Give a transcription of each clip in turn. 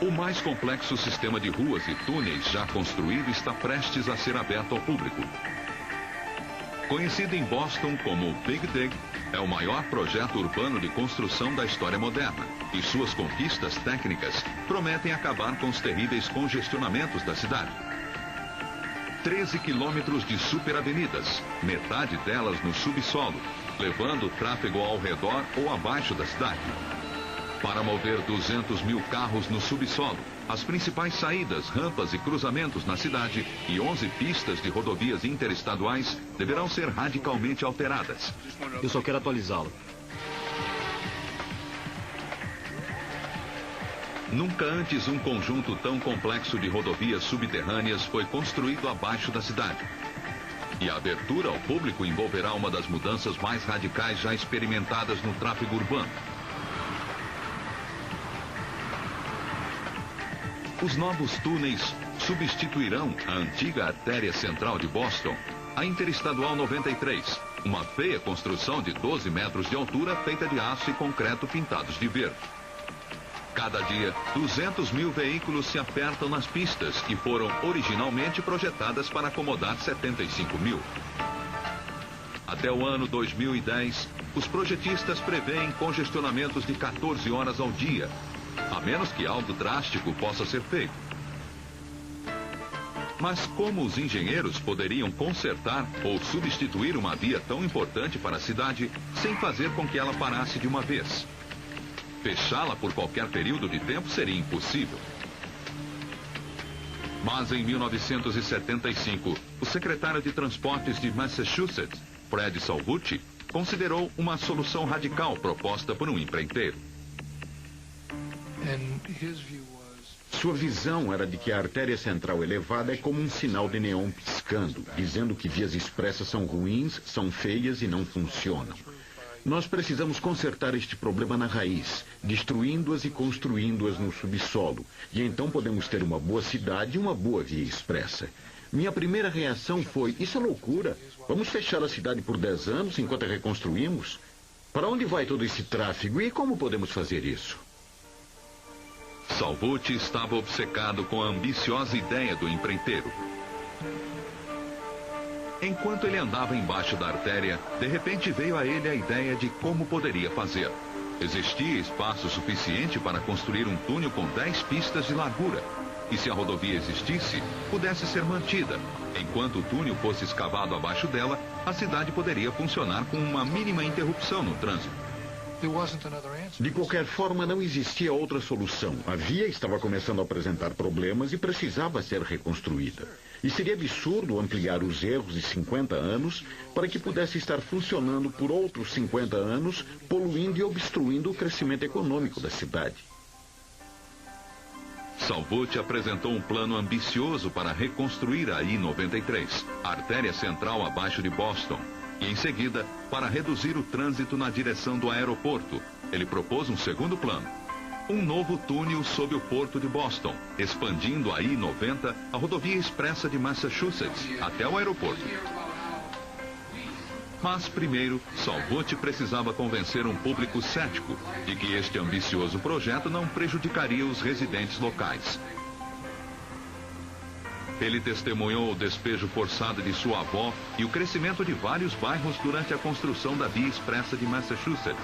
O mais complexo sistema de ruas e túneis já construído está prestes a ser aberto ao público. Conhecido em Boston como Big Dig, é o maior projeto urbano de construção da história moderna, e suas conquistas técnicas prometem acabar com os terríveis congestionamentos da cidade. 13 quilômetros de superavenidas, metade delas no subsolo, levando o tráfego ao redor ou abaixo da cidade. Para mover 200 mil carros no subsolo, as principais saídas, rampas e cruzamentos na cidade e 11 pistas de rodovias interestaduais deverão ser radicalmente alteradas. Eu só quero atualizá-lo. Nunca antes um conjunto tão complexo de rodovias subterrâneas foi construído abaixo da cidade. E a abertura ao público envolverá uma das mudanças mais radicais já experimentadas no tráfego urbano. Os novos túneis substituirão a antiga artéria central de Boston, a Interestadual 93, uma feia construção de 12 metros de altura feita de aço e concreto pintados de verde. Cada dia, 200 mil veículos se apertam nas pistas que foram originalmente projetadas para acomodar 75 mil. Até o ano 2010, os projetistas prevêem congestionamentos de 14 horas ao dia, a menos que algo drástico possa ser feito. Mas como os engenheiros poderiam consertar ou substituir uma via tão importante para a cidade sem fazer com que ela parasse de uma vez? Fechá-la por qualquer período de tempo seria impossível. Mas em 1975, o secretário de Transportes de Massachusetts, Fred Salvucci, considerou uma solução radical proposta por um empreiteiro. Sua visão era de que a artéria central elevada é como um sinal de neon piscando, dizendo que vias expressas são ruins, são feias e não funcionam. Nós precisamos consertar este problema na raiz, destruindo-as e construindo-as no subsolo. E então podemos ter uma boa cidade e uma boa via expressa. Minha primeira reação foi, isso é loucura. Vamos fechar a cidade por 10 anos enquanto a reconstruímos? Para onde vai todo esse tráfego e como podemos fazer isso? Salvucci estava obcecado com a ambiciosa ideia do empreiteiro. Enquanto ele andava embaixo da artéria, de repente veio a ele a ideia de como poderia fazer. Existia espaço suficiente para construir um túnel com 10 pistas de largura. E se a rodovia existisse, pudesse ser mantida. Enquanto o túnel fosse escavado abaixo dela, a cidade poderia funcionar com uma mínima interrupção no trânsito. De qualquer forma, não existia outra solução. A via estava começando a apresentar problemas e precisava ser reconstruída. E seria absurdo ampliar os erros de 50 anos para que pudesse estar funcionando por outros 50 anos, poluindo e obstruindo o crescimento econômico da cidade. Salvucci apresentou um plano ambicioso para reconstruir a I-93, a artéria central abaixo de Boston. E em seguida, para reduzir o trânsito na direção do aeroporto, ele propôs um segundo plano. Um novo túnel sob o porto de Boston, expandindo a I-90, a rodovia expressa de Massachusetts, até o aeroporto. Mas primeiro, Salvucci precisava convencer um público cético de que este ambicioso projeto não prejudicaria os residentes locais. Ele testemunhou o despejo forçado de sua avó e o crescimento de vários bairros durante a construção da via expressa de Massachusetts.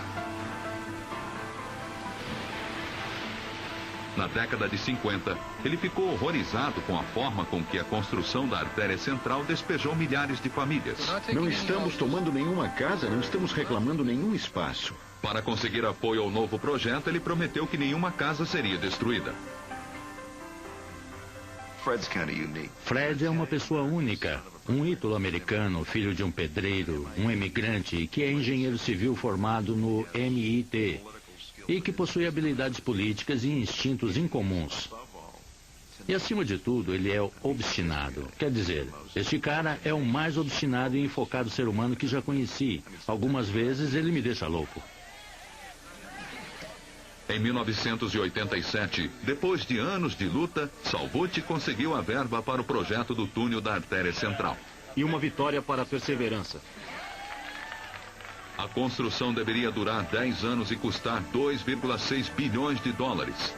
Na década de 50, ele ficou horrorizado com a forma com que a construção da artéria central despejou milhares de famílias. Não estamos tomando nenhuma casa, não estamos reclamando nenhum espaço. Para conseguir apoio ao novo projeto, ele prometeu que nenhuma casa seria destruída. Fred é uma pessoa única, um ítalo-americano, filho de um pedreiro, um imigrante que é engenheiro civil formado no MIT e que possui habilidades políticas e instintos incomuns. E acima de tudo, ele é obstinado. Quer dizer, este cara é o mais obstinado e enfocado ser humano que já conheci. Algumas vezes ele me deixa louco. Em 1987, depois de anos de luta, Salvucci conseguiu a verba para o projeto do túnel da artéria central. E uma vitória para a perseverança. A construção deveria durar 10 anos e custar 2,6 bilhões de dólares.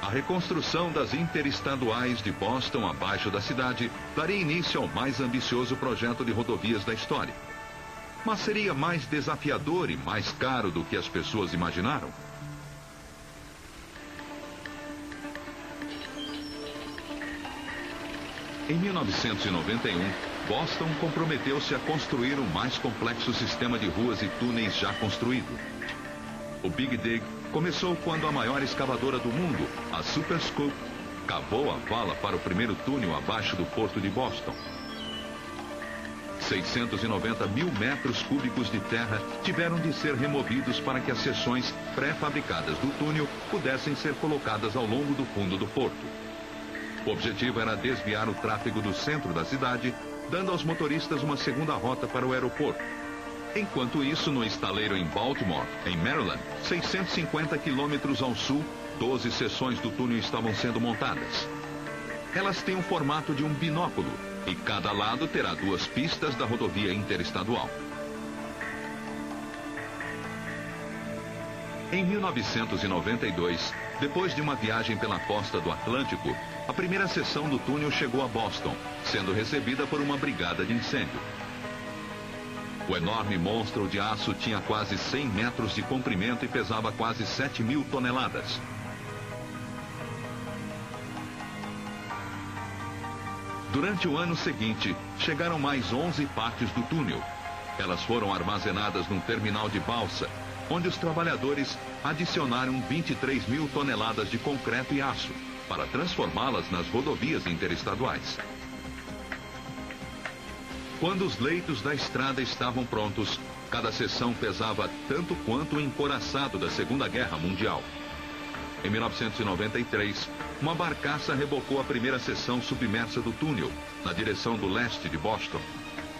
A reconstrução das interestaduais de Boston abaixo da cidade daria início ao mais ambicioso projeto de rodovias da história. Mas seria mais desafiador e mais caro do que as pessoas imaginaram. Em 1991, Boston comprometeu-se a construir o mais complexo sistema de ruas e túneis já construído. O Big Dig começou quando a maior escavadora do mundo, a Super Scoop, cavou a vala para o primeiro túnel abaixo do porto de Boston. 690 mil metros cúbicos de terra tiveram de ser removidos para que as seções pré-fabricadas do túnel pudessem ser colocadas ao longo do fundo do porto. O objetivo era desviar o tráfego do centro da cidade, dando aos motoristas uma segunda rota para o aeroporto. Enquanto isso, no estaleiro em Baltimore, em Maryland, 650 quilômetros ao sul, 12 seções do túnel estavam sendo montadas. Elas têm o formato de um binóculo e cada lado terá 2 pistas da rodovia interestadual. Em 1992, depois de uma viagem pela costa do Atlântico, a primeira seção do túnel chegou a Boston, sendo recebida por uma brigada de incêndio. O enorme monstro de aço tinha quase 100 metros de comprimento e pesava quase 7.000 toneladas. Durante o ano seguinte, chegaram mais 11 partes do túnel. Elas foram armazenadas num terminal de balsa, onde os trabalhadores adicionaram 23.000 toneladas de concreto e aço, para transformá-las nas rodovias interestaduais. Quando os leitos da estrada estavam prontos, cada seção pesava tanto quanto o encoraçado da Segunda Guerra Mundial. Em 1993, uma barcaça rebocou a primeira seção submersa do túnel, na direção do leste de Boston.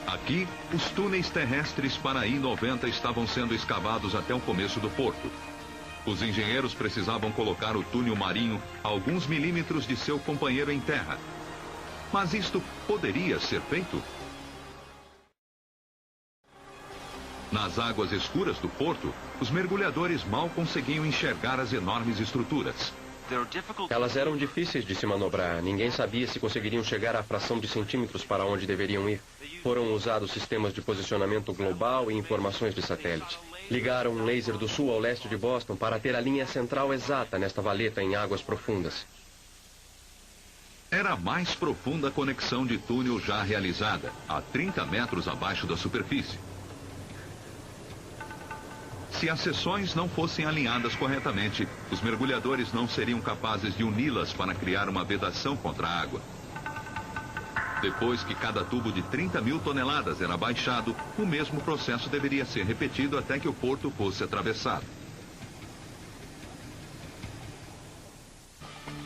Aqui, os túneis terrestres para a I-90 estavam sendo escavados até o começo do porto. Os engenheiros precisavam colocar o túnel marinho a alguns milímetros de seu companheiro em terra. Mas isto poderia ser feito? Nas águas escuras do porto, os mergulhadores mal conseguiam enxergar as enormes estruturas. Elas eram difíceis de se manobrar. Ninguém sabia se conseguiriam chegar à fração de centímetros para onde deveriam ir. Foram usados sistemas de posicionamento global e informações de satélite. Ligaram um laser do sul ao leste de Boston para ter a linha central exata nesta valeta em águas profundas. Era a mais profunda conexão de túnel já realizada, a 30 metros abaixo da superfície. Se as seções não fossem alinhadas corretamente, os mergulhadores não seriam capazes de uni-las para criar uma vedação contra a água. Depois que cada tubo de 30.000 toneladas era baixado, o mesmo processo deveria ser repetido até que o porto fosse atravessado.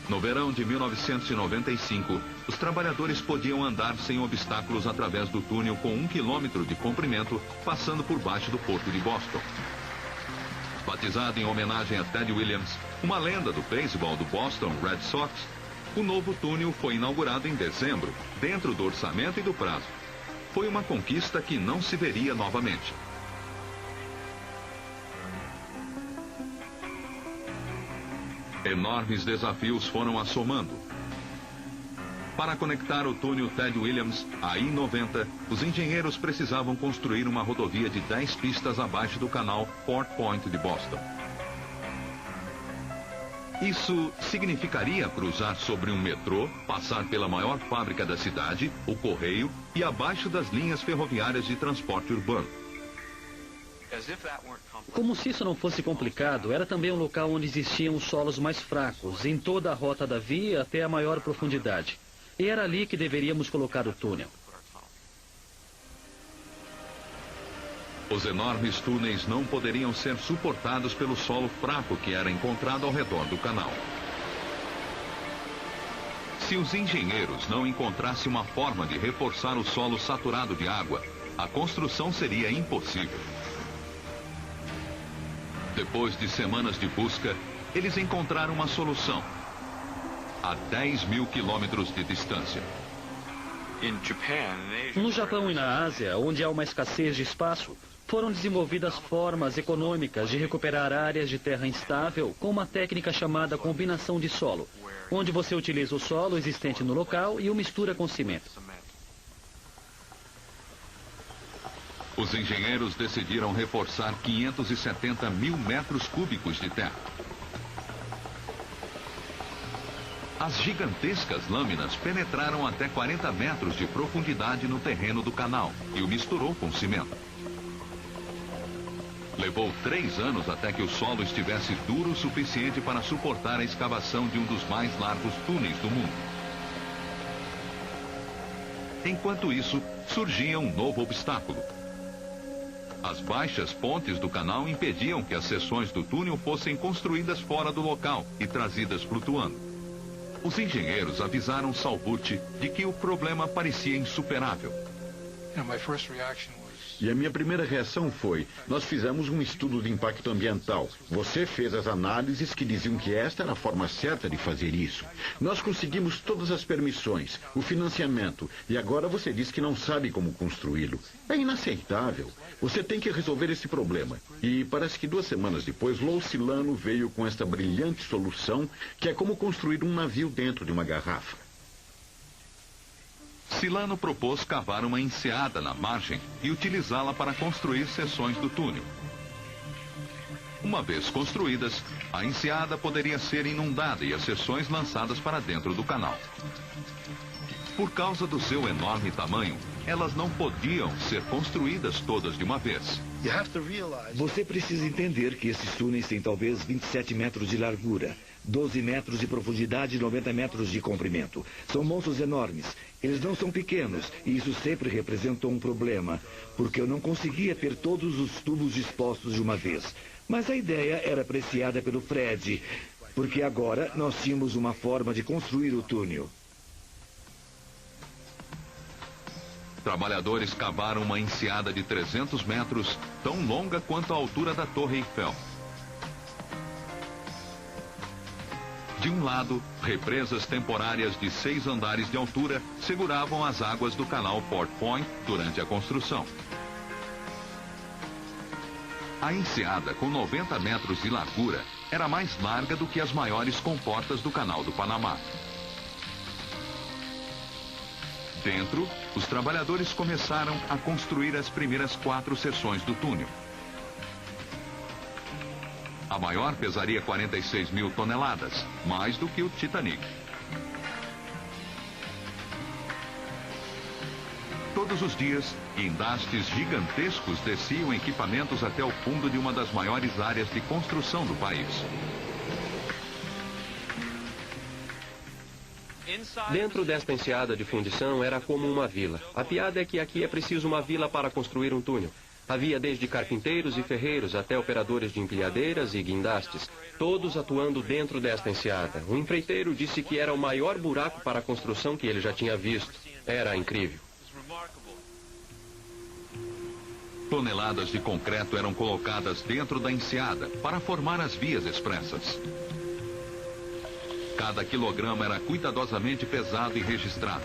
No verão de 1995, os trabalhadores podiam andar sem obstáculos através do túnel com 1 quilômetro de comprimento, passando por baixo do porto de Boston. Batizado em homenagem a Ted Williams, uma lenda do beisebol do Boston Red Sox, o novo túnel foi inaugurado em dezembro, dentro do orçamento e do prazo. Foi uma conquista que não se veria novamente. Enormes desafios foram assomando. Para conectar o túnel Ted Williams à I-90, os engenheiros precisavam construir uma rodovia de 10 pistas abaixo do canal Port Point de Boston. Isso significaria cruzar sobre um metrô, passar pela maior fábrica da cidade, o correio, e abaixo das linhas ferroviárias de transporte urbano. Como se isso não fosse complicado, era também um local onde existiam os solos mais fracos, em toda a rota da via até a maior profundidade. E era ali que deveríamos colocar o túnel. Os enormes túneis não poderiam ser suportados pelo solo fraco que era encontrado ao redor do canal. Se os engenheiros não encontrassem uma forma de reforçar o solo saturado de água, a construção seria impossível. Depois de semanas de busca, eles encontraram uma solução. A 10.000 quilômetros de distância. No Japão e na Ásia, onde há uma escassez de espaço, Foram desenvolvidas formas econômicas de recuperar áreas de terra instável com uma técnica chamada combinação de solo, onde você utiliza o solo existente no local e o mistura com cimento. Os engenheiros decidiram reforçar 570 mil metros cúbicos de terra. As gigantescas lâminas penetraram até 40 metros de profundidade no terreno do canal e o misturou com cimento. Levou 3 anos até que o solo estivesse duro o suficiente para suportar a escavação de um dos mais largos túneis do mundo. Enquanto isso, surgia um novo obstáculo. As baixas pontes do canal impediam que as seções do túnel fossem construídas fora do local e trazidas flutuando. Os engenheiros avisaram Salvucci de que o problema parecia insuperável. E a minha primeira reação foi, nós fizemos um estudo de impacto ambiental. Você fez as análises que diziam que esta era a forma certa de fazer isso. Nós conseguimos todas as permissões, o financiamento, e agora você diz que não sabe como construí-lo. É inaceitável. Você tem que resolver esse problema. E parece que 2 semanas depois, Lou Silano veio com esta brilhante solução, que é como construir um navio dentro de uma garrafa. Silano propôs cavar uma enseada na margem e utilizá-la para construir seções do túnel. Uma vez construídas, a enseada poderia ser inundada e as seções lançadas para dentro do canal. Por causa do seu enorme tamanho, elas não podiam ser construídas todas de uma vez. Você precisa entender que esses túneis têm talvez 27 metros de largura, 12 metros de profundidade e 90 metros de comprimento. São monstros enormes. Eles não são pequenos, e isso sempre representou um problema, porque eu não conseguia ter todos os tubos dispostos de uma vez. Mas a ideia era apreciada pelo Fred, porque agora nós tínhamos uma forma de construir o túnel. Trabalhadores cavaram uma enseada de 300 metros, tão longa quanto a altura da Torre Eiffel. De um lado, represas temporárias de 6 andares de altura seguravam as águas do canal Port Point durante a construção. A enseada, com 90 metros de largura, era mais larga do que as maiores comportas do canal do Panamá. Dentro, os trabalhadores começaram a construir as primeiras 4 seções do túnel. A maior pesaria 46 mil toneladas, mais do que o Titanic. Todos os dias, guindastes gigantescos desciam equipamentos até o fundo de uma das maiores áreas de construção do país. Dentro desta enseada de fundição era como uma vila. A piada é que aqui é preciso uma vila para construir um túnel. Havia desde carpinteiros e ferreiros até operadores de empilhadeiras e guindastes, todos atuando dentro desta enseada. O empreiteiro disse que era o maior buraco para a construção que ele já tinha visto. Era incrível. Toneladas de concreto eram colocadas dentro da enseada para formar as vias expressas. Cada quilograma era cuidadosamente pesado e registrado.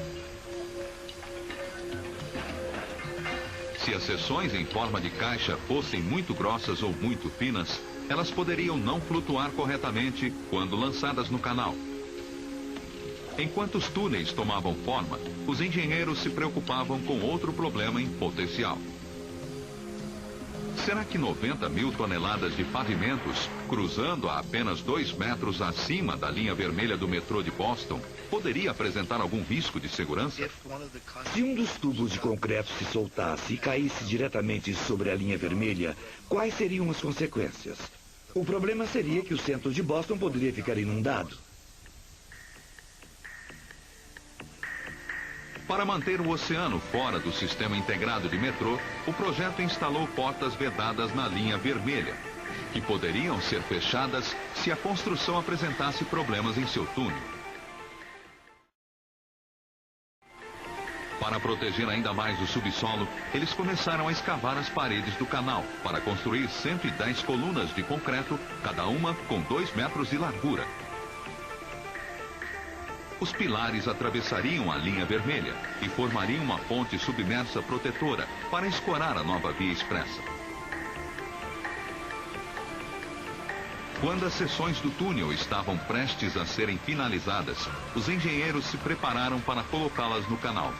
Se as seções em forma de caixa fossem muito grossas ou muito finas, elas poderiam não flutuar corretamente quando lançadas no canal. Enquanto os túneis tomavam forma, os engenheiros se preocupavam com outro problema em potencial. Será que 90 mil toneladas de pavimentos, cruzando a apenas 2 metros acima da linha vermelha do metrô de Boston, poderia apresentar algum risco de segurança? Se um dos tubos de concreto se soltasse e caísse diretamente sobre a linha vermelha, quais seriam as consequências? O problema seria que o centro de Boston poderia ficar inundado. Para manter o oceano fora do sistema integrado de metrô, o projeto instalou portas vedadas na linha vermelha, que poderiam ser fechadas se a construção apresentasse problemas em seu túnel. Para proteger ainda mais o subsolo, eles começaram a escavar as paredes do canal para construir 110 colunas de concreto, cada uma com 2 metros de largura. Os pilares atravessariam a linha vermelha e formariam uma ponte submersa protetora para escorar a nova via expressa. Quando as seções do túnel estavam prestes a serem finalizadas, os engenheiros se prepararam para colocá-las no canal.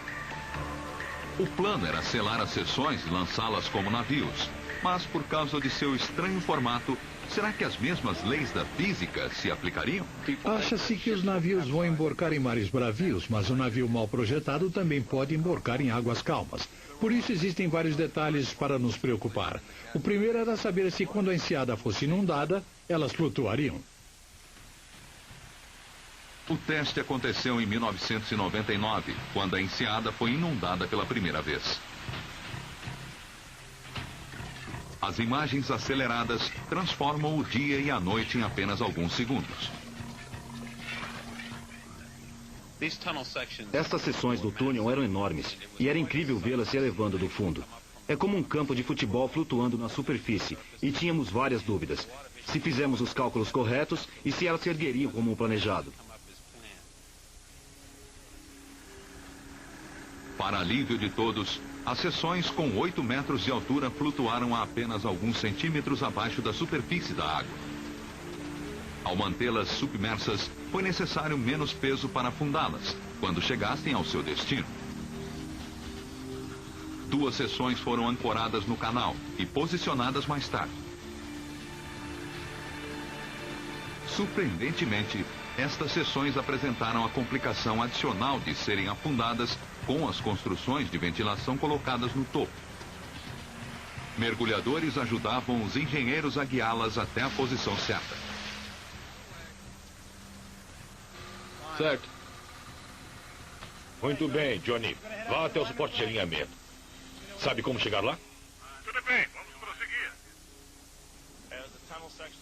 O plano era selar as seções e lançá-las como navios. Mas por causa de seu estranho formato, será que as mesmas leis da física se aplicariam? Acha-se que os navios vão emborcar em mares bravios, mas um navio mal projetado também pode emborcar em águas calmas. Por isso existem vários detalhes para nos preocupar. O primeiro era saber se quando a enseada fosse inundada, elas flutuariam. O teste aconteceu em 1999, quando a enseada foi inundada pela primeira vez. As imagens aceleradas transformam o dia e a noite em apenas alguns segundos. Estas seções do túnel eram enormes e era incrível vê-las se elevando do fundo. É como um campo de futebol flutuando na superfície e tínhamos várias dúvidas. Se fizemos os cálculos corretos e se elas se ergueriam como planejado. Para alívio de todos, as seções com 8 metros de altura flutuaram a apenas alguns centímetros abaixo da superfície da água. Ao mantê-las submersas, foi necessário menos peso para afundá-las, quando chegassem ao seu destino. 2 seções foram ancoradas no canal e posicionadas mais tarde. Surpreendentemente, estas seções apresentaram a complicação adicional de serem afundadas com as construções de ventilação colocadas no topo. Mergulhadores ajudavam os engenheiros a guiá-las até a posição certa. Certo. Muito bem, Johnny. Vá até o suporte de alinhamento. Sabe como chegar lá? Tudo bem, vamos prosseguir.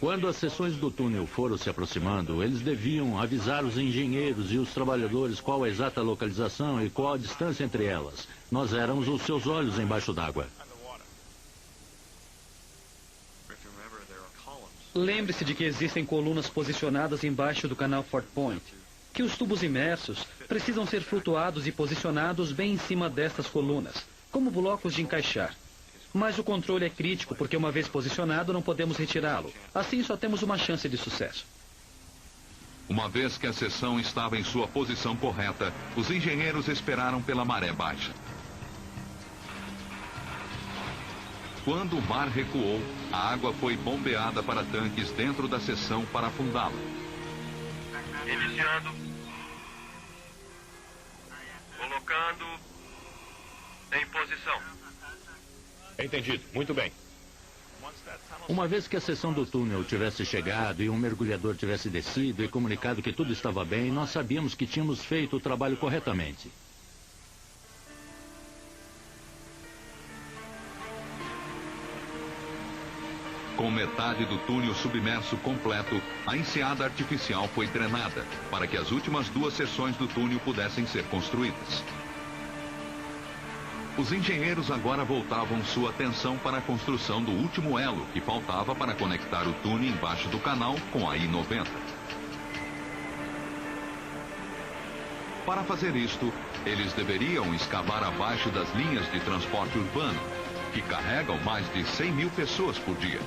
Quando as seções do túnel foram se aproximando, eles deviam avisar os engenheiros e os trabalhadores qual a exata localização e qual a distância entre elas. Nós éramos os seus olhos embaixo d'água. Lembre-se de que existem colunas posicionadas embaixo do canal Fort Point, que os tubos imersos precisam ser flutuados e posicionados bem em cima destas colunas, como blocos de encaixar. Mas o controle é crítico porque uma vez posicionado não podemos retirá-lo. Assim só temos uma chance de sucesso. Uma vez que a seção estava em sua posição correta, os engenheiros esperaram pela maré baixa. Quando o mar recuou, a água foi bombeada para tanques dentro da seção para afundá-la. Iniciando. Colocando em posição. Entendido. Muito bem. Uma vez que a seção do túnel tivesse chegado e um mergulhador tivesse descido e comunicado que tudo estava bem, nós sabíamos que tínhamos feito o trabalho corretamente. Com metade do túnel submerso completo, a enseada artificial foi drenada, para que as últimas 2 seções do túnel pudessem ser construídas. Os engenheiros agora voltavam sua atenção para a construção do último elo que faltava para conectar o túnel embaixo do canal com a I-90. Para fazer isto, eles deveriam escavar abaixo das linhas de transporte urbano, que carregam mais de 100 mil pessoas por dia.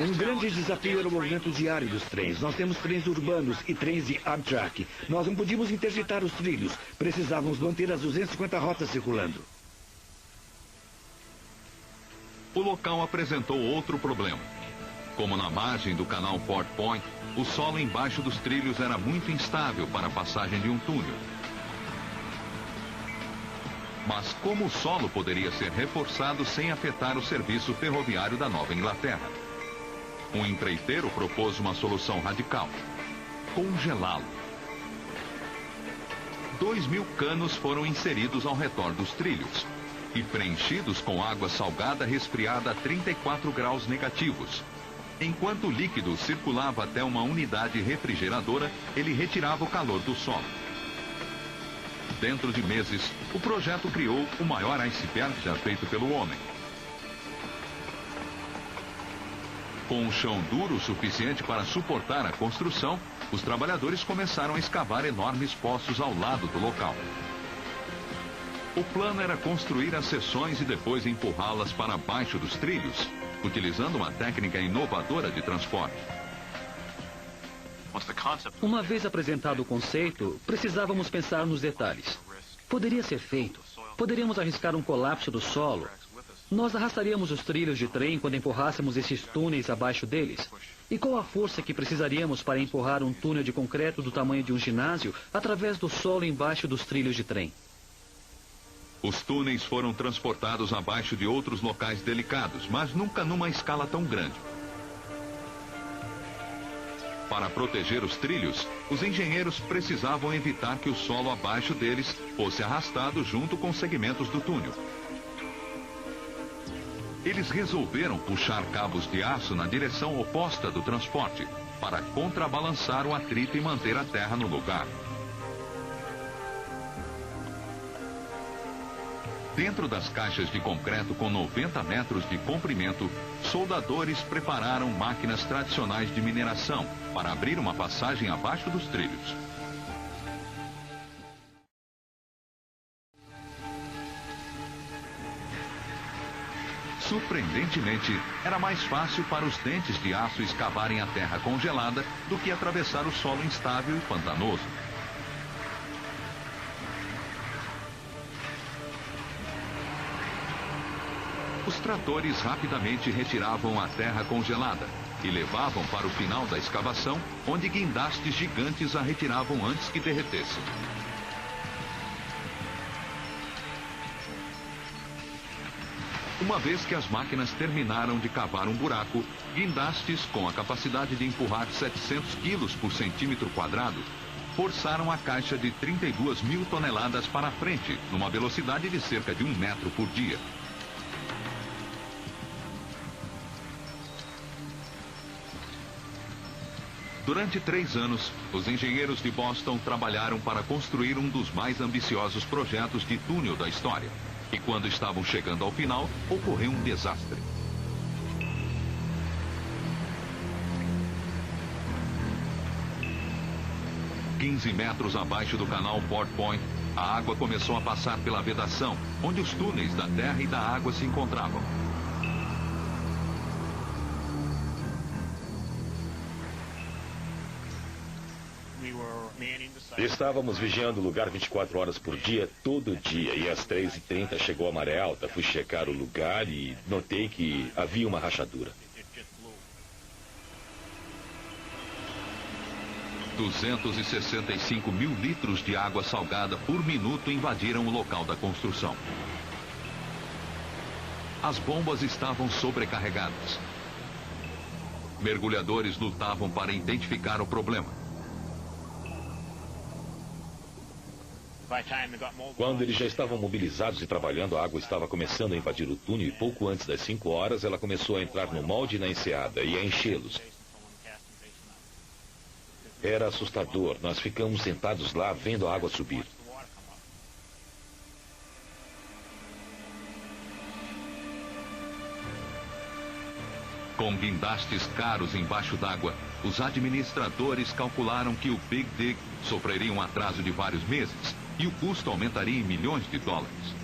Um grande desafio era o movimento diário dos trens. Nós temos trens urbanos e trens de Amtrak. Nós não podíamos interditar os trilhos. Precisávamos manter as 250 rotas circulando. O local apresentou outro problema. Como na margem do canal Fort Point, o solo embaixo dos trilhos era muito instável para a passagem de um túnel. Mas como o solo poderia ser reforçado sem afetar o serviço ferroviário da Nova Inglaterra? Um empreiteiro propôs uma solução radical: congelá-lo. 2.000 canos foram inseridos ao redor dos trilhos e preenchidos com água salgada resfriada a 34 graus negativos. Enquanto o líquido circulava até uma unidade refrigeradora, ele retirava o calor do solo. Dentro de meses, o projeto criou o maior iceberg já feito pelo homem. Com um chão duro o suficiente para suportar a construção, os trabalhadores começaram a escavar enormes poços ao lado do local. O plano era construir as seções e depois empurrá-las para baixo dos trilhos, utilizando uma técnica inovadora de transporte. Uma vez apresentado o conceito, precisávamos pensar nos detalhes. Poderia ser feito. Poderíamos arriscar um colapso do solo. Nós arrastaríamos os trilhos de trem quando empurrássemos esses túneis abaixo deles. E qual a força que precisaríamos para empurrar um túnel de concreto do tamanho de um ginásio através do solo embaixo dos trilhos de trem? Os túneis foram transportados abaixo de outros locais delicados, mas nunca numa escala tão grande. Para proteger os trilhos, os engenheiros precisavam evitar que o solo abaixo deles fosse arrastado junto com os segmentos do túnel. Eles resolveram puxar cabos de aço na direção oposta do transporte, para contrabalançar o atrito e manter a terra no lugar. Dentro das caixas de concreto com 90 metros de comprimento, soldadores prepararam máquinas tradicionais de mineração para abrir uma passagem abaixo dos trilhos. Surpreendentemente, era mais fácil para os dentes de aço escavarem a terra congelada do que atravessar o solo instável e pantanoso. Os tratores rapidamente retiravam a terra congelada e levavam para o final da escavação, onde guindastes gigantes a retiravam antes que derretesse. Uma vez que as máquinas terminaram de cavar um buraco, guindastes, com a capacidade de empurrar 700 quilos por centímetro quadrado, forçaram a caixa de 32 mil toneladas para a frente, numa velocidade de cerca de 1 metro por dia. Durante 3 anos, os engenheiros de Boston trabalharam para construir um dos mais ambiciosos projetos de túnel da história. E quando estavam chegando ao final, ocorreu um desastre. "15 metros abaixo do canal Fort Point, a água começou a passar pela vedação, onde os túneis da terra e da água se encontravam. Estávamos vigiando o lugar 24 horas por dia, todo dia, e às 3h30 chegou a maré alta. Fui checar o lugar e notei que havia uma rachadura. 265 mil litros de água salgada por minuto invadiram o local da construção. As bombas estavam sobrecarregadas. Mergulhadores lutavam para identificar o problema. Quando eles já estavam mobilizados e trabalhando, a água estava começando a invadir o túnel e pouco antes das 5 horas ela começou a entrar no molde e na enseada e a enchê-los. Era assustador. Nós ficamos sentados lá vendo a água subir. Com guindastes caros embaixo d'água, os administradores calcularam que o Big Dig sofreria um atraso de vários meses e o custo aumentaria em milhões de dólares.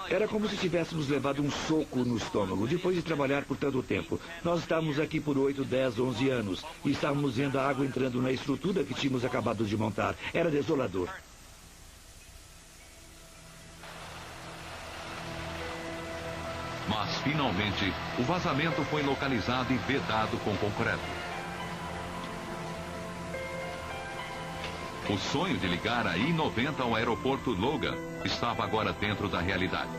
Era como se tivéssemos levado um soco no estômago depois de trabalhar por tanto tempo. Nós estávamos aqui por 8, 10, 11 anos e estávamos vendo a água entrando na estrutura que tínhamos acabado de montar. Era desolador. Mas, finalmente, o vazamento foi localizado e vedado com concreto. O sonho de ligar a I-90 ao aeroporto Logan estava agora dentro da realidade.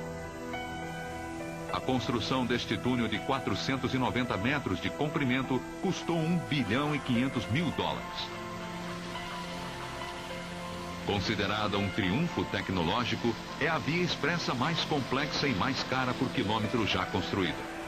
A construção deste túnel de 490 metros de comprimento custou $1 bilhão e 500 mil dólares. Considerada um triunfo tecnológico, é a via expressa mais complexa e mais cara por quilômetro já construída.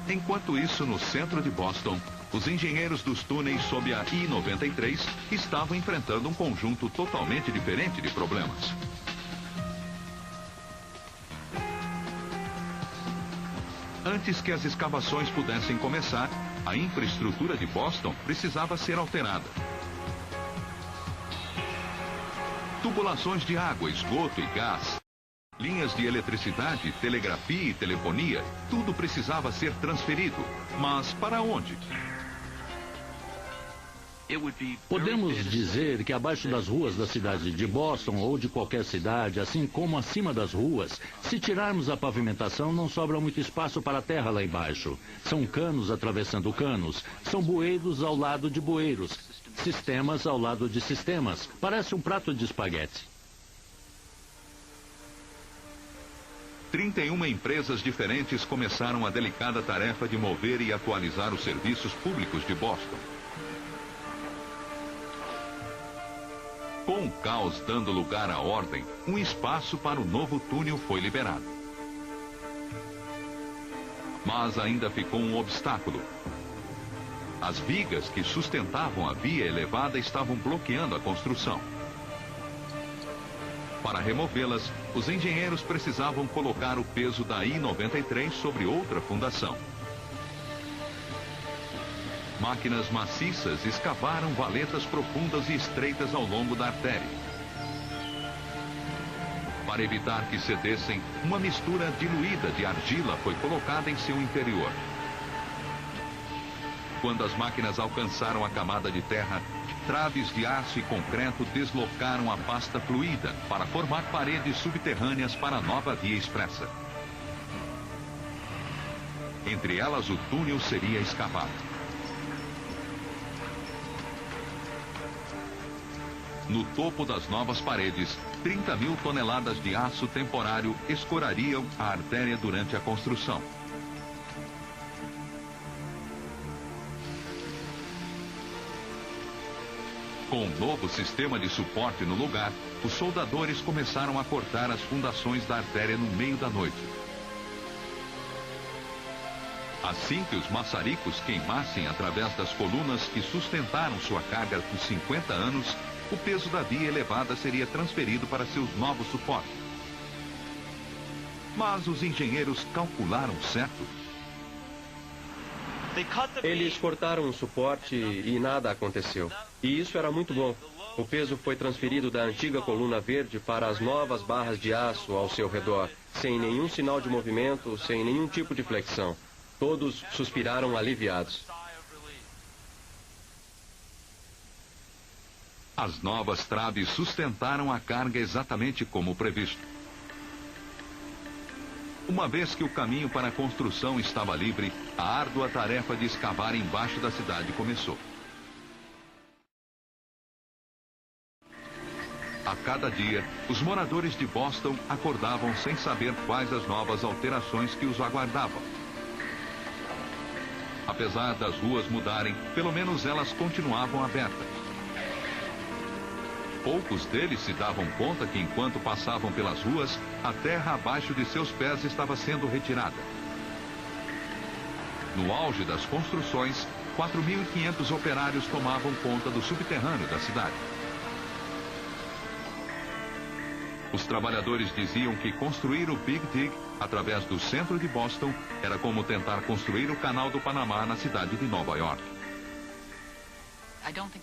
Enquanto isso, no centro de Boston, os engenheiros dos túneis sob a I-93 estavam enfrentando um conjunto totalmente diferente de problemas. Antes que as escavações pudessem começar, a infraestrutura de Boston precisava ser alterada. Tubulações de água, esgoto e gás, linhas de eletricidade, telegrafia e telefonia, tudo precisava ser transferido. Mas para onde? Podemos dizer que abaixo das ruas da cidade de Boston ou de qualquer cidade, assim como acima das ruas, se tirarmos a pavimentação, não sobra muito espaço para a terra lá embaixo. São canos atravessando canos, são bueiros ao lado de bueiros, sistemas ao lado de sistemas. Parece um prato de espaguete. 31 empresas diferentes começaram a delicada tarefa de mover e atualizar os serviços públicos de Boston. Com o caos dando lugar à ordem, um espaço para o novo túnel foi liberado. Mas ainda ficou um obstáculo. As vigas que sustentavam a via elevada estavam bloqueando a construção. Para removê-las, os engenheiros precisavam colocar o peso da I-93 sobre outra fundação. Máquinas maciças escavaram valetas profundas e estreitas ao longo da artéria. Para evitar que cedessem, uma mistura diluída de argila foi colocada em seu interior. Quando as máquinas alcançaram a camada de terra, traves de aço e concreto deslocaram a pasta fluida para formar paredes subterrâneas para a nova via expressa. Entre elas, o túnel seria escavado. No topo das novas paredes, 30 mil toneladas de aço temporário escorariam a artéria durante a construção. Com um novo sistema de suporte no lugar, os soldadores começaram a cortar as fundações da artéria no meio da noite. Assim que os maçaricos queimassem através das colunas que sustentaram sua carga por 50 anos, o peso da via elevada seria transferido para seus novos suportes. Mas os engenheiros calcularam certo. Eles cortaram o suporte e nada aconteceu. E isso era muito bom. O peso foi transferido da antiga coluna verde para as novas barras de aço ao seu redor, sem nenhum sinal de movimento, sem nenhum tipo de flexão. Todos suspiraram aliviados. As novas traves sustentaram a carga exatamente como previsto. Uma vez que o caminho para a construção estava livre, a árdua tarefa de escavar embaixo da cidade começou. A cada dia, os moradores de Boston acordavam sem saber quais as novas alterações que os aguardavam. Apesar das ruas mudarem, pelo menos elas continuavam abertas. Poucos deles se davam conta que, enquanto passavam pelas ruas, a terra abaixo de seus pés estava sendo retirada. No auge das construções, 4.500 operários tomavam conta do subterrâneo da cidade. Os trabalhadores diziam que construir o Big Dig através do centro de Boston era como tentar construir o Canal do Panamá na cidade de Nova York.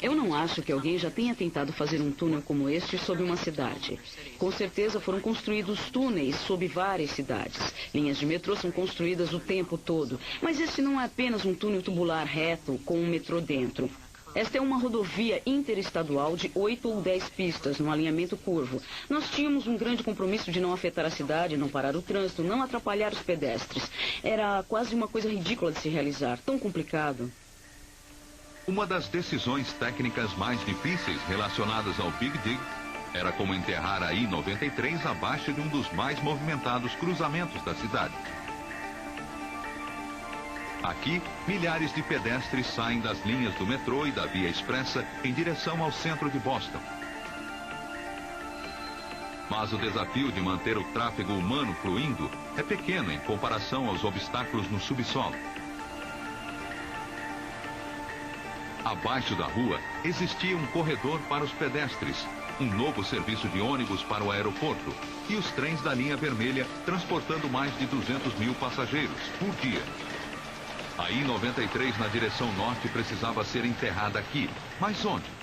Eu não acho que alguém já tenha tentado fazer um túnel como este sob uma cidade. Com certeza foram construídos túneis sob várias cidades. Linhas de metrô são construídas o tempo todo. Mas este não é apenas um túnel tubular reto com um metrô dentro. Esta é uma rodovia interestadual de 8 ou 10 pistas, no alinhamento curvo. Nós tínhamos um grande compromisso de não afetar a cidade, não parar o trânsito, não atrapalhar os pedestres. Era quase uma coisa ridícula de se realizar, tão complicado. Uma das decisões técnicas mais difíceis relacionadas ao Big Dig era como enterrar a I-93 abaixo de um dos mais movimentados cruzamentos da cidade. Aqui, milhares de pedestres saem das linhas do metrô e da via expressa em direção ao centro de Boston. Mas o desafio de manter o tráfego humano fluindo é pequeno em comparação aos obstáculos no subsolo. Abaixo da rua, existia um corredor para os pedestres, um novo serviço de ônibus para o aeroporto e os trens da linha vermelha transportando mais de 200 mil passageiros por dia. A I-93 na direção norte precisava ser enterrada aqui. Mas onde?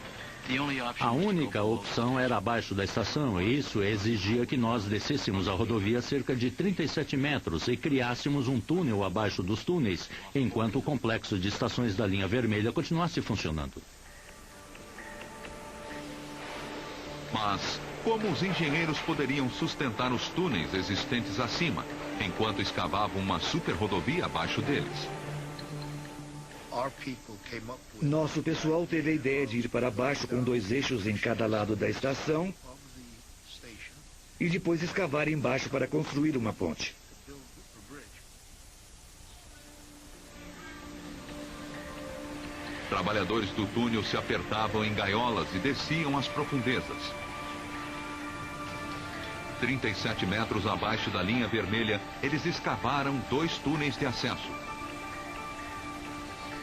A única opção era abaixo da estação e isso exigia que nós descêssemos a rodovia cerca de 37 metros e criássemos um túnel abaixo dos túneis, enquanto o complexo de estações da linha vermelha continuasse funcionando. Mas como os engenheiros poderiam sustentar os túneis existentes acima, enquanto escavavam uma super rodovia abaixo deles? Nosso pessoal teve a ideia de ir para baixo com 2 eixos em cada lado da estação e depois escavar embaixo para construir uma ponte. Trabalhadores do túnel se apertavam em gaiolas e desciam as profundezas. 37 metros abaixo da linha vermelha, eles escavaram 2 túneis de acesso.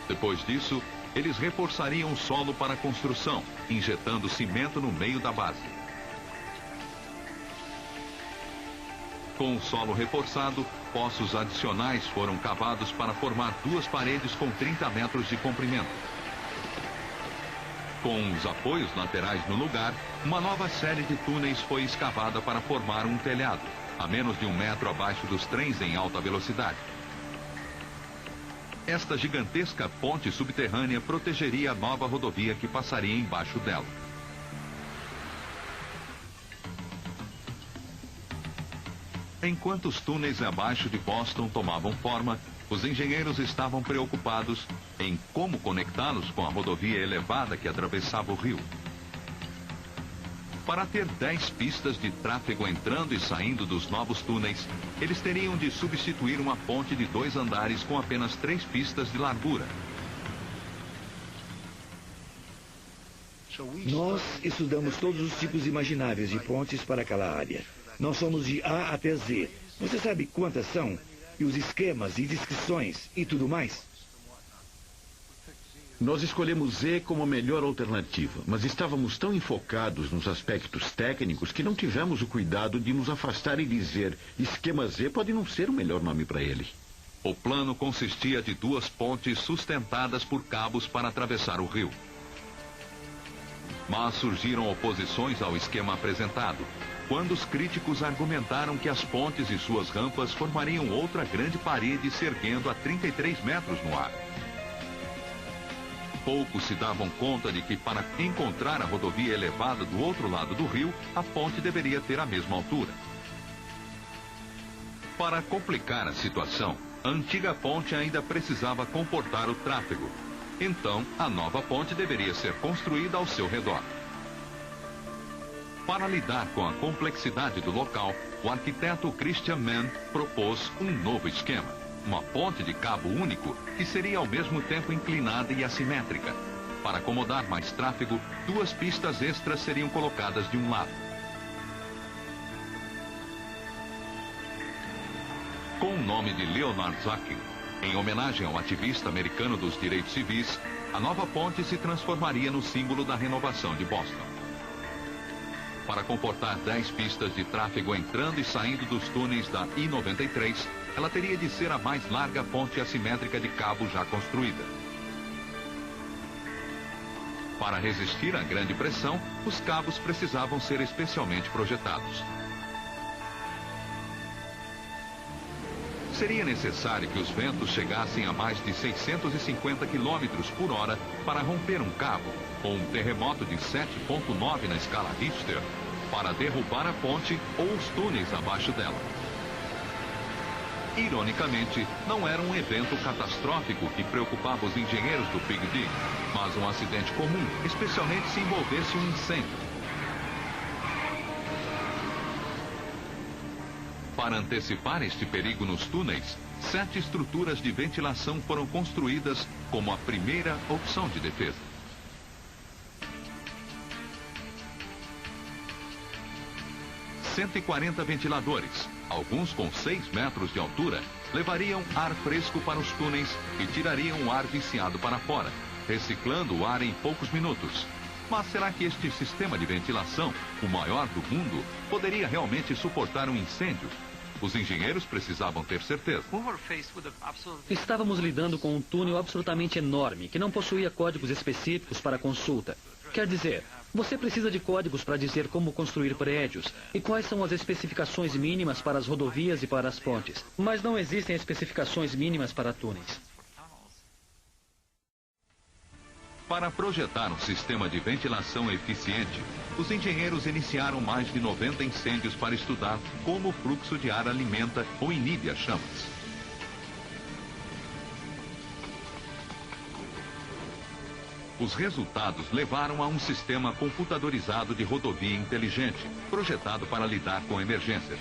Depois disso, eles reforçariam o solo para a construção, injetando cimento no meio da base. Com o solo reforçado, poços adicionais foram cavados para formar 2 paredes com 30 metros de comprimento. Com os apoios laterais no lugar, uma nova série de túneis foi escavada para formar um telhado, a menos de 1 metro abaixo dos trens em alta velocidade. Esta gigantesca ponte subterrânea protegeria a nova rodovia que passaria embaixo dela. Enquanto os túneis abaixo de Boston tomavam forma, os engenheiros estavam preocupados em como conectá-los com a rodovia elevada que atravessava o rio. Para ter 10 pistas de tráfego entrando e saindo dos novos túneis, eles teriam de substituir uma ponte de 2 andares com apenas 3 pistas de largura. Nós estudamos todos os tipos imagináveis de pontes para aquela área. Nós somos de A até Z. Você sabe quantas são? E os esquemas e descrições e tudo mais? Nós escolhemos Z como a melhor alternativa, mas estávamos tão enfocados nos aspectos técnicos que não tivemos o cuidado de nos afastar e dizer: esquema Z pode não ser o melhor nome para ele. O plano consistia de 2 pontes sustentadas por cabos para atravessar o rio. Mas surgiram oposições ao esquema apresentado, quando os críticos argumentaram que as pontes e suas rampas formariam outra grande parede se erguendo a 33 metros no ar. Poucos se davam conta de que, para encontrar a rodovia elevada do outro lado do rio, a ponte deveria ter a mesma altura. Para complicar a situação, a antiga ponte ainda precisava comportar o tráfego. Então, a nova ponte deveria ser construída ao seu redor. Para lidar com a complexidade do local, o arquiteto Christian Mann propôs um novo esquema. Uma ponte de cabo único que seria ao mesmo tempo inclinada e assimétrica. Para acomodar mais tráfego, 2 pistas extras seriam colocadas de um lado. Com o nome de Leonard Zacking, em homenagem ao ativista americano dos direitos civis, a nova ponte se transformaria no símbolo da renovação de Boston. Para comportar 10 pistas de tráfego entrando e saindo dos túneis da I-93, ela teria de ser a mais larga ponte assimétrica de cabo já construída. Para resistir à grande pressão, os cabos precisavam ser especialmente projetados. Seria necessário que os ventos chegassem a mais de 650 km por hora para romper um cabo, ou um terremoto de 7,9 na escala Richter, para derrubar a ponte ou os túneis abaixo dela. Ironicamente, não era um evento catastrófico que preocupava os engenheiros do Big Dig, mas um acidente comum, especialmente se envolvesse um incêndio. Para antecipar este perigo nos túneis, 7 estruturas de ventilação foram construídas como a primeira opção de defesa. – 140 ventiladores, alguns com 6 metros de altura, levariam ar fresco para os túneis e tirariam o ar viciado para fora, reciclando o ar em poucos minutos. Mas será que este sistema de ventilação, o maior do mundo, poderia realmente suportar um incêndio? Os engenheiros precisavam ter certeza. Estávamos lidando com um túnel absolutamente enorme, que não possuía códigos específicos para consulta. Quer dizer, você precisa de códigos para dizer como construir prédios e quais são as especificações mínimas para as rodovias e para as pontes. Mas não existem especificações mínimas para túneis. Para projetar um sistema de ventilação eficiente, os engenheiros iniciaram mais de 90 incêndios para estudar como o fluxo de ar alimenta ou inibe as chamas. Os resultados levaram a um sistema computadorizado de rodovia inteligente, projetado para lidar com emergências.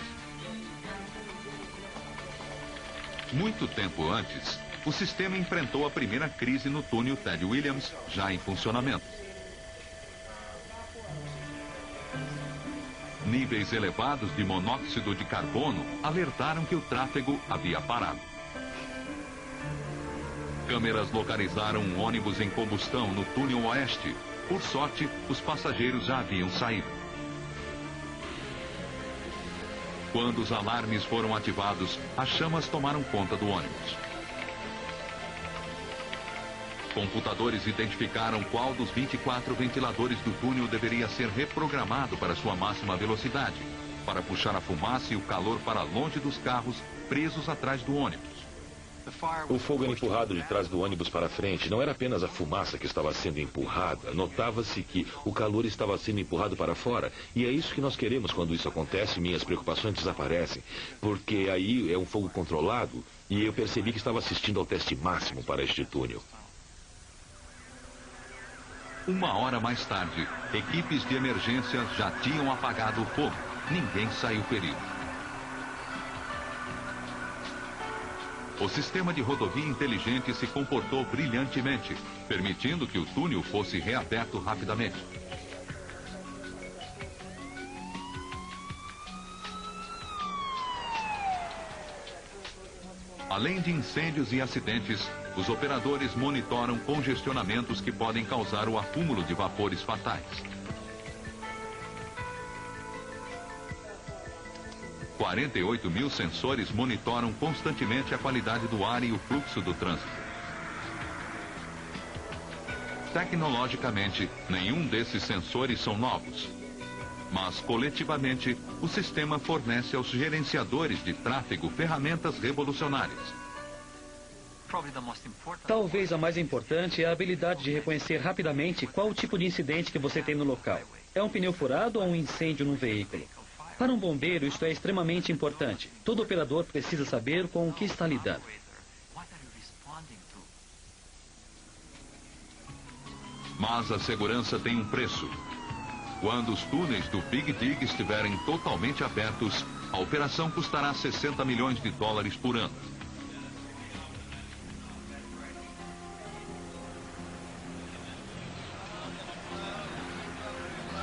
Muito tempo antes, o sistema enfrentou a primeira crise no túnel Ted Williams, já em funcionamento. Níveis elevados de monóxido de carbono alertaram que o tráfego havia parado. Câmeras localizaram um ônibus em combustão no túnel oeste. Por sorte, os passageiros já haviam saído. Quando os alarmes foram ativados, as chamas tomaram conta do ônibus. Computadores identificaram qual dos 24 ventiladores do túnel deveria ser reprogramado para sua máxima velocidade, para puxar a fumaça e o calor para longe dos carros presos atrás do ônibus. O fogo era empurrado de trás do ônibus para frente. Não era apenas a fumaça que estava sendo empurrada. Notava-se que o calor estava sendo empurrado para fora. E é isso que nós queremos quando isso acontece. Minhas preocupações desaparecem. Porque aí é um fogo controlado. E eu percebi que estava assistindo ao teste máximo para este túnel. Uma hora mais tarde, equipes de emergência já tinham apagado o fogo. Ninguém saiu ferido. O sistema de rodovia inteligente se comportou brilhantemente, permitindo que o túnel fosse reaberto rapidamente. Além de incêndios e acidentes, os operadores monitoram congestionamentos que podem causar o acúmulo de vapores fatais. 48 mil sensores monitoram constantemente a qualidade do ar e o fluxo do trânsito. Tecnologicamente, nenhum desses sensores são novos. Mas, coletivamente, o sistema fornece aos gerenciadores de tráfego ferramentas revolucionárias. Talvez a mais importante é a habilidade de reconhecer rapidamente qual o tipo de incidente que você tem no local. É um pneu furado ou um incêndio num veículo? Para um bombeiro, isto é extremamente importante. Todo operador precisa saber com o que está lidando. Mas a segurança tem um preço. Quando os túneis do Big Dig estiverem totalmente abertos, a operação custará 60 milhões de dólares por ano.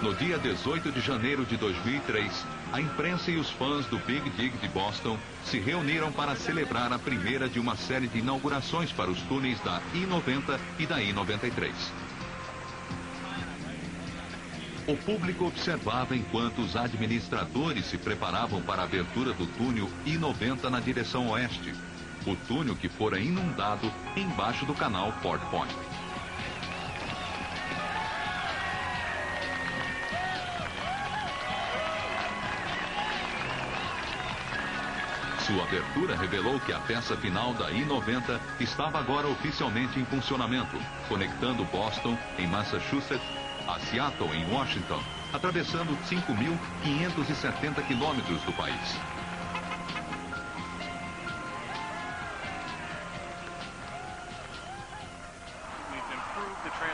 No dia 18 de janeiro de 2003, a imprensa e os fãs do Big Dig de Boston se reuniram para celebrar a primeira de uma série de inaugurações para os túneis da I-90 e da I-93. O público observava enquanto os administradores se preparavam para a abertura do túnel I-90 na direção oeste, o túnel que fora inundado embaixo do canal Fort Point. Sua abertura revelou que a peça final da I-90 estava agora oficialmente em funcionamento, conectando Boston, em Massachusetts, a Seattle, em Washington, atravessando 5.570 quilômetros do país.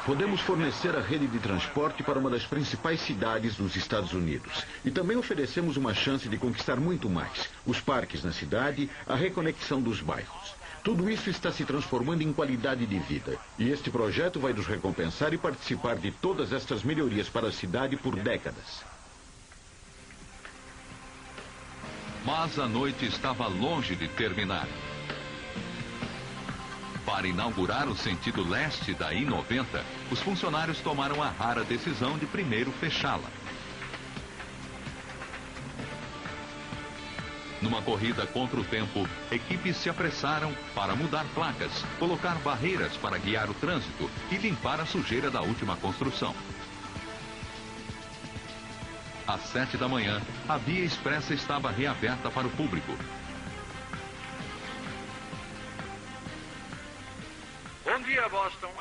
Podemos fornecer a rede de transporte para uma das principais cidades dos Estados Unidos. E também oferecemos uma chance de conquistar muito mais. Os parques na cidade, a reconexão dos bairros. Tudo isso está se transformando em qualidade de vida. E este projeto vai nos recompensar e participar de todas estas melhorias para a cidade por décadas. Mas a noite estava longe de terminar. Para inaugurar o sentido leste da I-90, os funcionários tomaram a rara decisão de primeiro fechá-la. Numa corrida contra o tempo, equipes se apressaram para mudar placas, colocar barreiras para guiar o trânsito e limpar a sujeira da última construção. Às 7 da manhã, a via expressa estava reaberta para o público. Bom dia, Boston.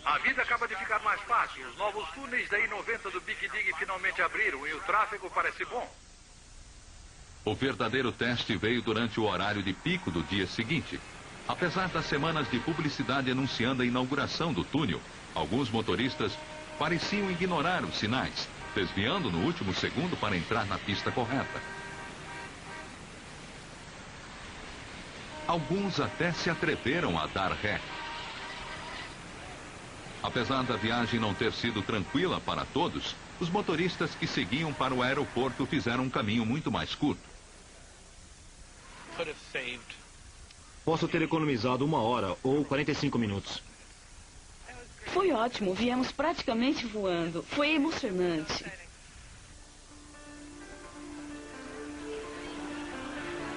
A vida acaba de ficar mais fácil. Os novos túneis da I-90 do Big Dig finalmente abriram e o tráfego parece bom. O verdadeiro teste veio durante o horário de pico do dia seguinte. Apesar das semanas de publicidade anunciando a inauguração do túnel, alguns motoristas pareciam ignorar os sinais, desviando no último segundo para entrar na pista correta. Alguns até se atreveram a dar ré. Apesar da viagem não ter sido tranquila para todos, os motoristas que seguiam para o aeroporto fizeram um caminho muito mais curto. Posso ter economizado 1 hora ou 45 minutos. Foi ótimo, viemos praticamente voando. Foi emocionante.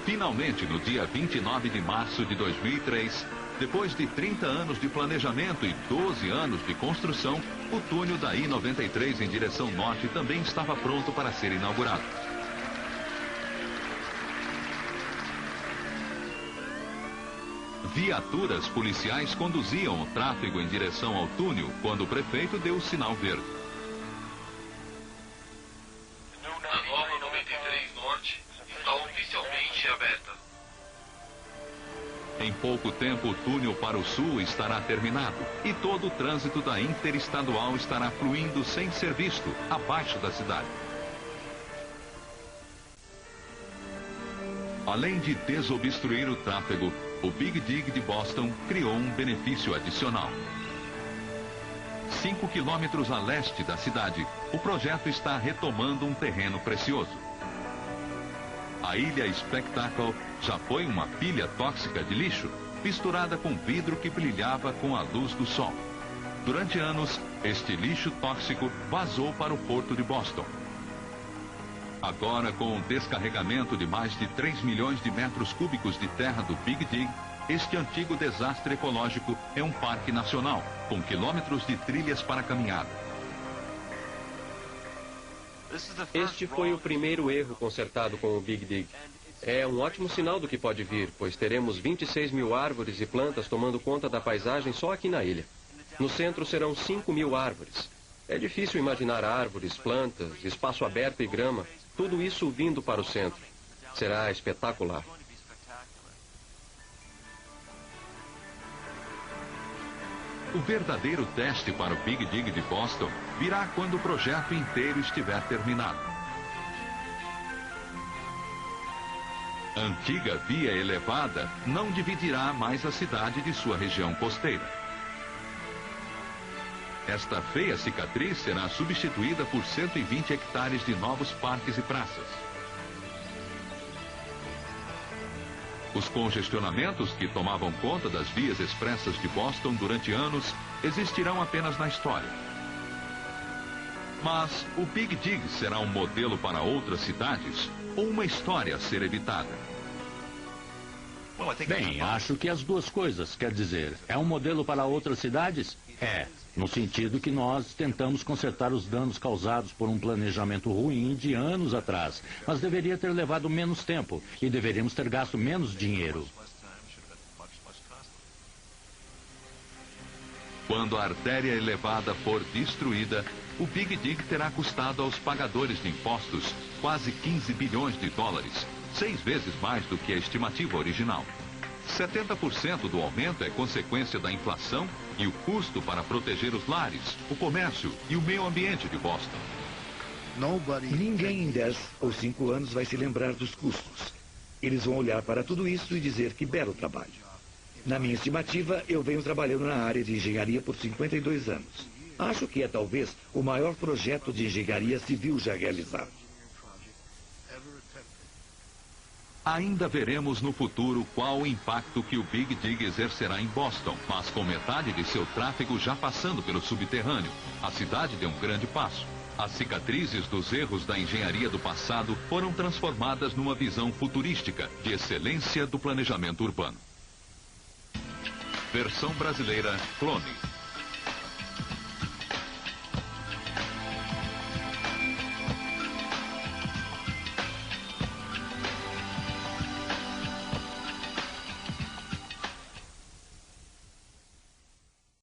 Finalmente, no dia 29 de março de 2003, depois de 30 anos de planejamento e 12 anos de construção, o túnel da I-93 em direção norte também estava pronto para ser inaugurado. Viaturas policiais conduziam o tráfego em direção ao túnel quando o prefeito deu o sinal verde. A nova 93 Norte está oficialmente aberta. Em pouco tempo, o túnel para o sul estará terminado e todo o trânsito da interestadual estará fluindo sem ser visto, abaixo da cidade. Além de desobstruir o tráfego, o Big Dig de Boston criou um benefício adicional. 5 quilômetros a leste da cidade, o projeto está retomando um terreno precioso. A ilha Spectacle já foi uma pilha tóxica de lixo, misturada com vidro que brilhava com a luz do sol. Durante anos, este lixo tóxico vazou para o porto de Boston. Agora, com o descarregamento de mais de 3 milhões de metros cúbicos de terra do Big Dig, este antigo desastre ecológico é um parque nacional, com quilômetros de trilhas para caminhada. Este foi o primeiro erro consertado com o Big Dig. É um ótimo sinal do que pode vir, pois teremos 26 mil árvores e plantas tomando conta da paisagem só aqui na ilha. No centro serão 5 mil árvores. É difícil imaginar árvores, plantas, espaço aberto e grama, tudo isso vindo para o centro. Será espetacular. O verdadeiro teste para o Big Dig de Boston virá quando o projeto inteiro estiver terminado. A antiga via elevada não dividirá mais a cidade de sua região costeira. Esta feia cicatriz será substituída por 120 hectares de novos parques e praças. Os congestionamentos que tomavam conta das vias expressas de Boston durante anos existirão apenas na história. Mas o Big Dig será um modelo para outras cidades ou uma história a ser evitada? Bem, acho que as duas coisas. Quer dizer, é um modelo para outras cidades? É, no sentido que nós tentamos consertar os danos causados por um planejamento ruim de anos atrás. Mas deveria ter levado menos tempo e deveríamos ter gasto menos dinheiro. Quando a artéria elevada for destruída, o Big Dig terá custado aos pagadores de impostos quase 15 bilhões de dólares, 6 vezes mais do que a estimativa original. 70% do aumento é consequência da inflação e o custo para proteger os lares, o comércio e o meio ambiente de Boston. Ninguém em 10 ou 5 anos vai se lembrar dos custos. Eles vão olhar para tudo isso e dizer que belo trabalho. Na minha estimativa, eu venho trabalhando na área de engenharia por 52 anos. Acho que é talvez o maior projeto de engenharia civil já realizado. Ainda veremos no futuro qual o impacto que o Big Dig exercerá em Boston, mas com metade de seu tráfego já passando pelo subterrâneo, a cidade deu um grande passo. As cicatrizes dos erros da engenharia do passado foram transformadas numa visão futurística de excelência do planejamento urbano. Versão brasileira, Clone.